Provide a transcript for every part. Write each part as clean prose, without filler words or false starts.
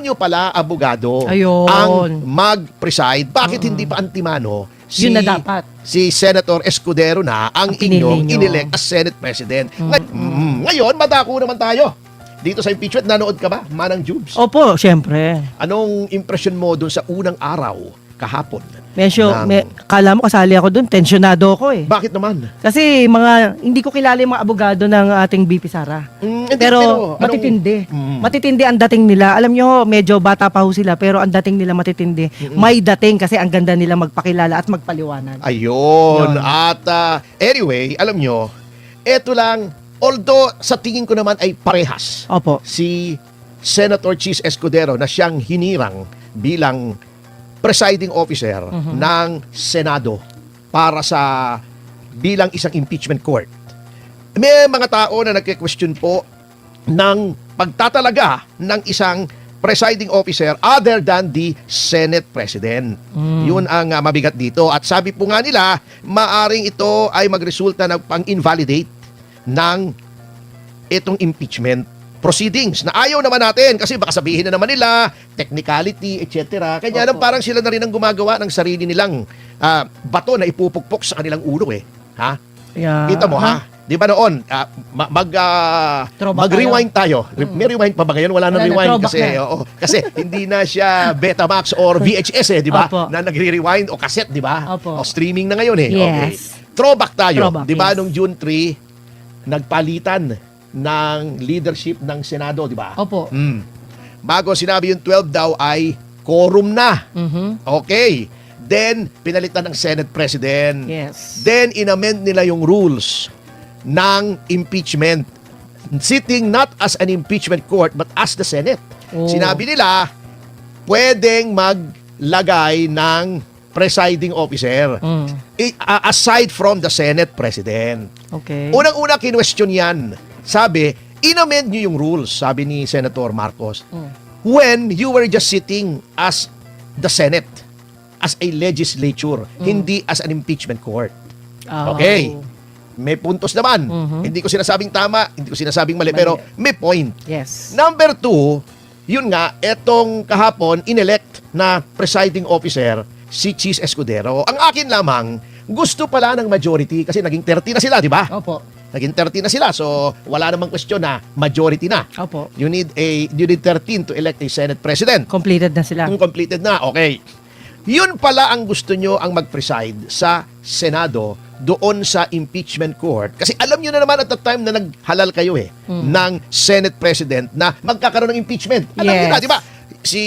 nyo pala, abogado, Ayun. ang mag-preside. Bakit hindi pa antimano Yun na dapat. si Senator Escudero na ang pinili inyong nyo. inelect as Senate President? Ngayon, madako naman tayo. Dito sa impeachment, nanood ka ba, Manang Jubes? Opo, syempre. Anong impression mo dun sa unang araw, kahapon? Medyo, kala mo kasali ako dun, tensyonado ako eh. Bakit naman? Kasi hindi ko kilala yung mga abogado ng ating BP Sara. Pero matitindi. Matitindi ang dating nila. Alam nyo, medyo bata pa ho sila, pero ang dating nila matitindi. May dating kasi ang ganda nila magpakilala at magpaliwanag. Ayun. Yun. At anyway, alam nyo, eto lang, although sa tingin ko naman ay parehas. Opo. Si Senator Chis Escudero na siyang hinirang bilang presiding officer ng Senado para sa bilang isang impeachment court. May mga tao na nagke-question po ng pagtatalaga ng isang presiding officer other than the Senate President. Yun ang mabigat dito. At sabi po nga nila, maaring ito ay magresulta ng pang-invalidate ng itong impeachment proceedings na ayaw naman natin kasi baka sabihin na naman nila technicality, etc. Kanya lang parang sila na rin ang gumagawa ng sarili nilang bato na ipupukpok sa kanilang ulo eh. Ha? Yeah. Kita mo ha? Di ba noon, mag-rewind tayo. May rewind pa ba ngayon? Wala nang rewind kasi kasi hindi na siya Betamax or VHS eh, di ba? Na nagre-rewind o cassette, di ba? O streaming na ngayon eh. Yes. Okay. Throwback tayo. Throwback, Di ba yes. nung June 3, nagpalitan ng leadership ng Senado, di ba? Opo. Bago sinabi yung 12 daw ay quorum na. Okay. Then, pinalitan ng Senate President. Yes. Then, inamend nila yung rules ng impeachment. Sitting not as an impeachment court, but as the Senate. Sinabi nila, pwedeng maglagay ng presiding officer aside from the Senate President. Okay. Unang-una, kinwestiyon yan. Sabi, inamend nyo yung rules, sabi ni Senator Marcos, when you were just sitting as the Senate, as a legislature, hindi as an impeachment court. Okay. May puntos naman. Hindi ko sinasabing tama, hindi ko sinasabing mali, pero may point. Yes. Number 2, yun nga, etong kahapon, inelect na presiding officer, si Chis Escudero. Ang akin lamang, gusto pala ng majority, kasi naging 30 na sila, di ba? Opo. Naging 30 na sila, so wala namang question na majority na. Opo. You need 13 to elect a Senate President. Completed na sila. Kung completed na, okay. Yun pala ang gusto nyo ang mag-preside sa Senado doon sa impeachment court. Kasi alam nyo na naman at the time na naghalal kayo ng Senate President na magkakaroon ng impeachment. Alam nyo na, di ba? Si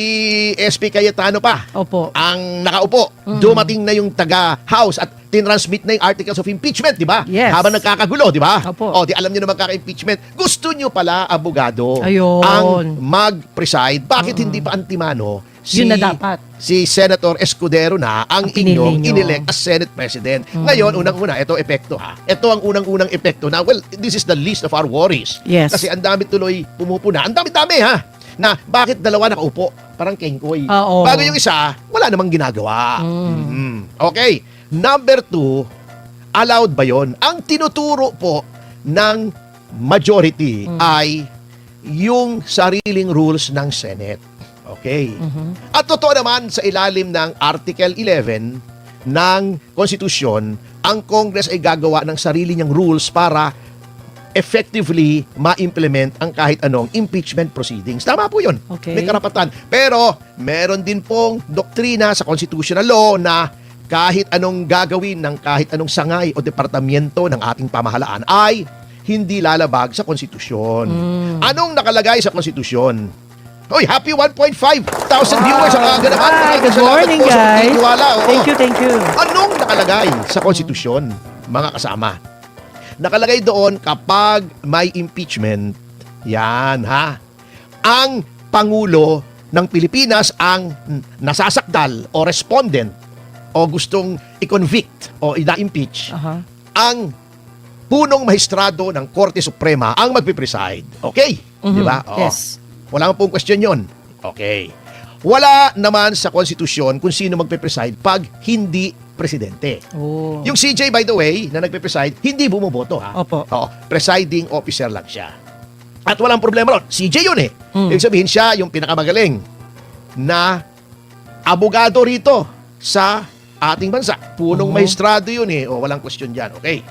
SP Cayetano pa Opo. ang nakaupo. Dumating na yung taga-House at tinransmit na yung articles of impeachment, di ba? Yes. Habang nagkakagulo, di ba? Opo. O, di alam nyo na magkaka-impeachment. Gusto nyo pala, abogado, Ayun. ang mag-preside. Bakit hindi pa antimano Yun na dapat. si Senator Escudero na ang pinili inyong nyo. inelect as Senate President? Ngayon, unang-una, ito epekto ha. Ito ang unang-unang epekto na, well, this is the least of our worries. Yes. Kasi ang dami tuloy pumupuna. Ang dami-dami ha. Na bakit dalawa nakaupo? Parang kengkoy. Oo. Bago yung isa, wala namang ginagawa. Okay. Number 2, allowed ba yon? Ang tinuturo po ng majority ay yung sariling rules ng Senate. Okay. At totoo naman sa ilalim ng Article 11 ng Konstitusyon, ang Congress ay gagawa ng sarili niyang rules para effectively ma-implement ang kahit anong impeachment proceedings. Tama po yun. Okay. May karapatan. Pero, meron din pong doktrina sa constitutional law na kahit anong gagawin ng kahit anong sangay o departamento ng ating pamahalaan ay hindi lalabag sa konstitusyon. Anong nakalagay sa konstitusyon? Hoy, happy 1.5 thousand viewers ang aga naman. Hi, good Salamat morning, po sa guys. pagtitiwala. Oo. Thank you. Anong nakalagay sa konstitusyon, mga kasama? Nakalagay doon kapag may impeachment, yan ha, ang Pangulo ng Pilipinas ang nasasakdal o respondent o gustong i-convict o ina-impeach, ang punong mahistrado ng Korte Suprema ang magpipreside. Okay? Di ba? Oo. Yes. Wala pong question yun. Okay. Wala naman sa konstitusyon kung sino magpipreside pag hindi presidente. Yung CJ, by the way, na nagpe-preside, hindi bumuboto ha. Opo. Oo, presiding officer lang siya. At walang problema ron. CJ yun eh. Ibig sabihin siya yung pinakamagaling. na abogado rito sa ating bansa. Punong maestrado yun eh. O, walang question dyan. Okay.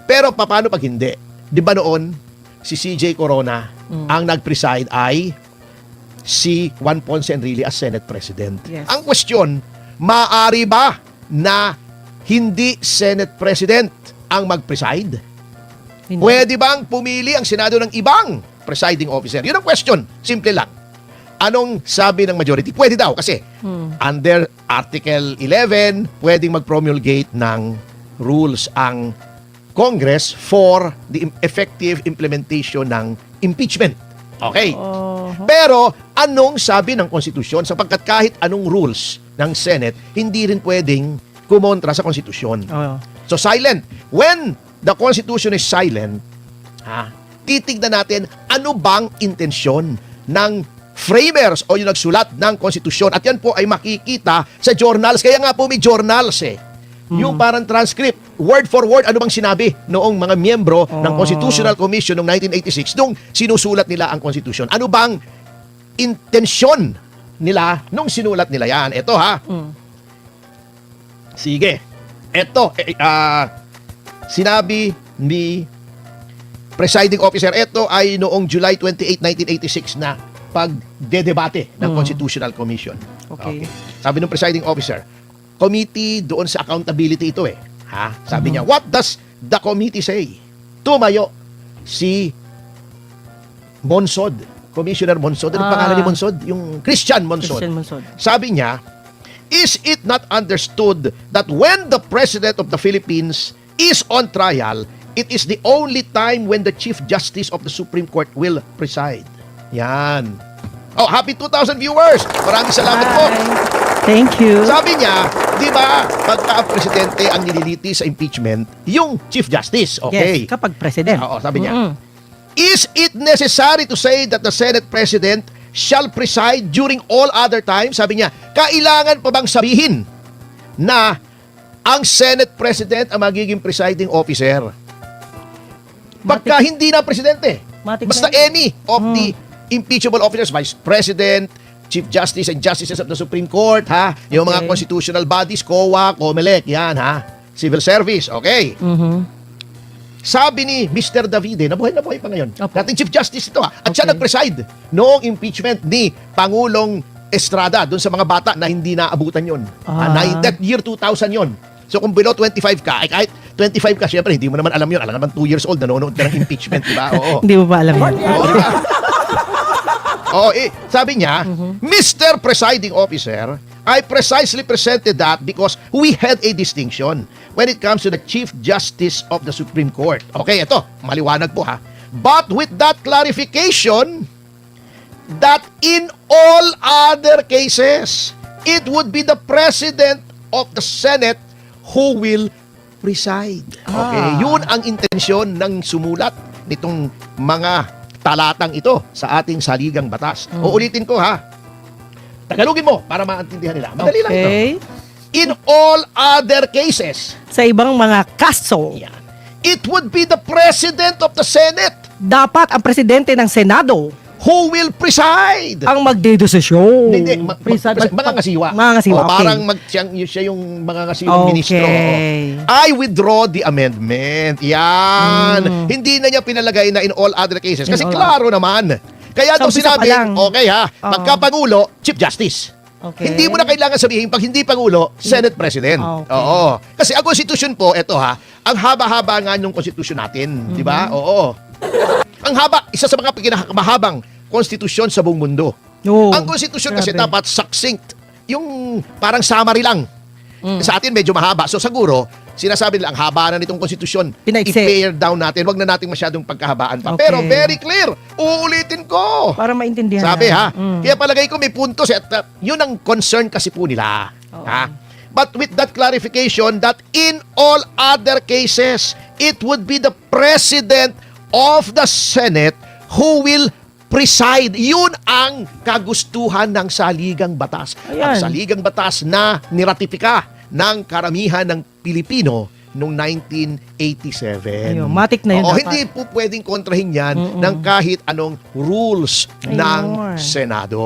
Pero paano pag hindi? Di ba noon, si CJ Corona, ang nag-preside ay si Juan Ponce Enrile as Senate President. Yes. Ang question, maaari ba na hindi Senate President ang mag-preside? Hindi. Pwede bang pumili ang Senado ng ibang presiding officer? Yun ang question. Simple lang. Anong sabi ng majority? Pwede daw kasi under Article 11, pwedeng mag-promulgate ng rules ang Congress for the effective implementation ng impeachment. Okay. Pero anong sabi ng konstitusyon? Sapagkat kahit anong rules ng Senate, hindi rin pwedeng kumontra sa konstitusyon. Oo. So silent. When the Constitution is silent, titignan natin ano bang intensyon ng framers o yung nagsulat ng konstitusyon. At yan po ay makikita sa journals. Kaya nga po may journals eh. Yung parang transcript, word for word, ano bang sinabi noong mga miyembro ng Constitutional Commission noong 1986 nung sinusulat nila ang konstitusyon. Ano bang intensyon nila nung sinulat nila yan? Ito ha. Sige. Ito, sinabi ni presiding officer, ito ay noong July 28, 1986 na pagdedebate ng Constitutional Commission. Okay. Sabi ng presiding officer, committee doon sa accountability ito eh. Sabi niya, what does the committee say? Tumayo si Monsod, Commissioner Monsod. Ano pangalan ni Monsod? Yung Christian Monsod. Christian Monsod. Sabi niya, is it not understood that when the President of the Philippines is on trial, it is the only time when the Chief Justice of the Supreme Court will preside? Yan. Oh, happy 2,000 viewers! Maraming salamat po. Thank you. Sabi niya, di ba, pagka ang presidente ang nililiti sa impeachment, yung Chief Justice, okay? Yes, kapag president. Oo, sabi niya. Is it necessary to say that the Senate President shall preside during all other times? Sabi niya, kailangan pa bang sabihin na ang Senate President ang magiging presiding officer? Pagka hindi na presidente, Matik basta na any of the impeachable officers, Vice President, Chief Justice and Justices of the Supreme Court, yung mga Okay. constitutional bodies, COA, COMELEC, yan Civil Service, okay. Sabi ni Mr. Davide, nabuhay pa ngayon. Opo. Dating Chief Justice ito At siya Okay. nag-preside noong impeachment ni Pangulong Estrada doon sa mga bata na hindi naabutan yon. That year 2000 yon. So kung below 25 ka, ay kahit 25 ka, syempre hindi mo naman alam yun. Alam naman 2 years old, nanonood ka ng impeachment, di ba? Oo. Hindi mo ba alam yun? Oo, di ba? Sabi niya, Mr. Presiding Officer, I precisely presented that because we had a distinction when it comes to the Chief Justice of the Supreme Court. Okay, ito, maliwanag po But with that clarification, that in all other cases, it would be the President of the Senate who will preside. Okay, yun ang intensyon ng sumulat nitong mga talatang ito sa ating saligang batas. Uulitin ko Tagalogin mo para maintindihan nila. Madali lang ito. Okay. In all other cases, Sa ibang mga kaso, it would be the President of the Senate dapat ang presidente ng Senado who will preside. ang magdedesisyon. Hindi, mga ngasiwa. Mga ngasiwa, okay. Parang siya yung mga ngasiwang ministro. Okay. I withdraw the amendment. Yan. Hindi na niya pinalagay na in all other cases. Kasi In all klaro naman. Kaya Sa daw umpisa pa sinabi, lang. okay pagka-Pangulo, Chief Justice. Okay. Hindi mo na kailangan sabihin, pag hindi Pangulo, Senate President. Okay. Oo. Kasi ang Constitution po, eto ang haba-haba nga yung Constitution natin. Di ba? Oo. Ang haba, isa sa mga pinakamahabang konstitusyon sa buong mundo. Oo. Ang konstitusyon kasi Grabe. dapat succinct. Yung parang summary lang. Sa atin medyo mahaba. So siguro, sinasabi nila ang haba na nitong konstitusyon. Pinaiksi. I-pare down natin. Wag na nating masyadong pagkahabaan pa. Okay. Pero very clear. Uulitin ko. Para maintindihan Sabi na. Kaya palagay ko may puntos. At yun ang concern kasi po nila. But with that clarification that in all other cases, it would be the President of the Senate who will preside. Yun ang kagustuhan ng saligang batas. Ang Ayan. saligang batas na niratipika ng karamihan ng Pilipino noong 1987. Ayun, matik na yun dapat. Hindi po pwedeng kontrahin yan ng kahit anong rules ng Ayun. Senado.